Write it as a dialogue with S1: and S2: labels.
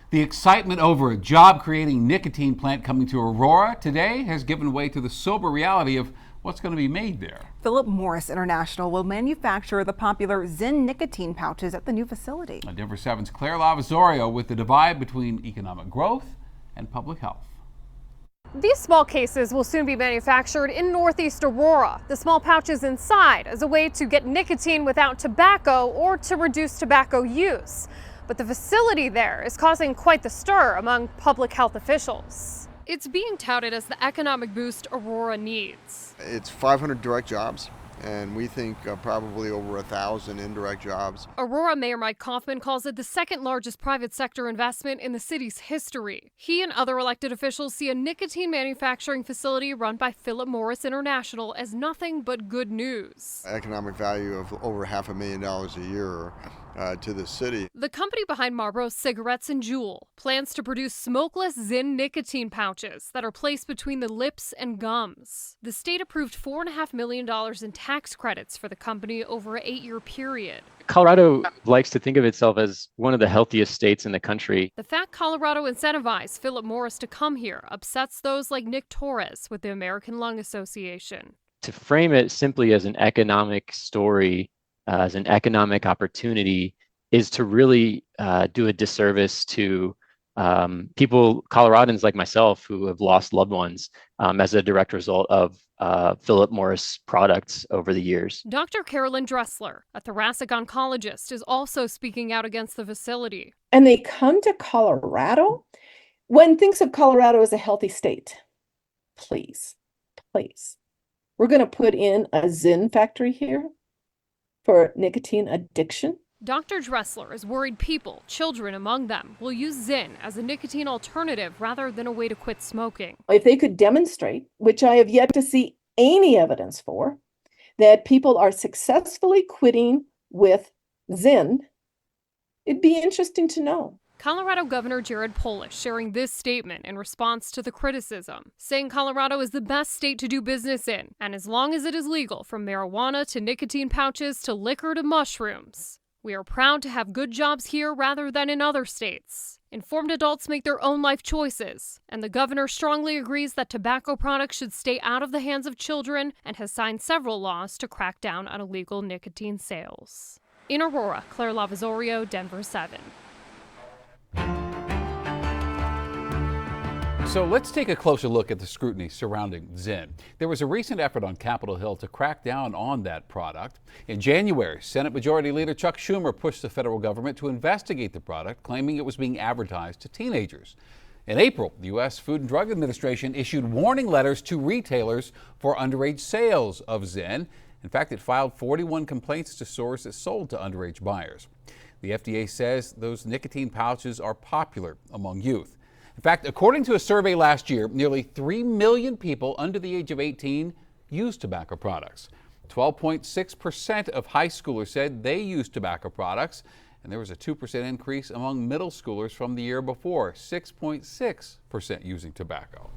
S1: The excitement over a job-creating nicotine plant coming to Aurora today has given way to the sober reality of what's going to be made there.
S2: Philip Morris International will manufacture the popular ZYN nicotine pouches at the new facility.
S1: Denver 7's Claire Lavazorio with the divide between economic growth and public health.
S3: These small cases will soon be manufactured in Northeast Aurora. The small pouches inside as a way to get nicotine without tobacco or to reduce tobacco use. But the facility there is causing quite the stir among public health officials. It's being touted as the economic boost Aurora needs.
S4: It's 500 direct jobs, and we think probably over 1,000 indirect jobs.
S3: Aurora Mayor Mike Kaufman calls it the second largest private sector investment in the city's history. He and other elected officials see a nicotine manufacturing facility run by Philip Morris International as nothing but good news.
S4: Economic value of over $500,000 a year to the city.
S3: The company behind Marlboro Cigarettes and Juul plans to produce smokeless ZYN nicotine pouches that are placed between the lips and gums. The state approved $4.5 million in tax credits for the company over an 8-year period.
S5: Colorado likes to think of itself as one of the healthiest states in the country.
S3: The fact Colorado incentivized Philip Morris to come here upsets those like Nick Torres with the American Lung Association.
S5: To frame it simply as an economic story, as an economic opportunity, is to really do a disservice to people, Coloradans like myself, who have lost loved ones as a direct result of Philip Morris products over the years.
S3: Dr. Carolyn Dressler, a thoracic oncologist, is also speaking out against the facility.
S6: And they come to Colorado. One thinks of Colorado as a healthy state. Please. We're going to put in a ZYN factory here for nicotine addiction.
S3: Dr. Dressler is worried people, children among them, will use ZYN as a nicotine alternative rather than a way to quit smoking.
S6: If they could demonstrate, which I have yet to see any evidence for, that people are successfully quitting with ZYN, it'd be interesting to know.
S3: Colorado Governor Jared Polis sharing this statement in response to the criticism, saying Colorado is the best state to do business in, and as long as it is legal, from marijuana to nicotine pouches to liquor to mushrooms, we are proud to have good jobs here rather than in other states. Informed adults make their own life choices, and the governor strongly agrees that tobacco products should stay out of the hands of children and has signed several laws to crack down on illegal nicotine sales. In Aurora, Claire Lavazorio, Denver 7.
S1: So let's take a closer look at the scrutiny surrounding ZYN. There was a recent effort on Capitol Hill to crack down on that product. In January, Senate Majority Leader Chuck Schumer pushed the federal government to investigate the product, claiming it was being advertised to teenagers. In April, the U.S. Food and Drug Administration issued warning letters to retailers for underage sales of ZYN. In fact, it filed 41 complaints to stores that sold to underage buyers. The FDA says those nicotine pouches are popular among youth. In fact, according to a survey last year, nearly 3 million people under the age of 18 use tobacco products. 12.6% of high schoolers said they use tobacco products, and there was a 2% increase among middle schoolers from the year before, 6.6% using tobacco.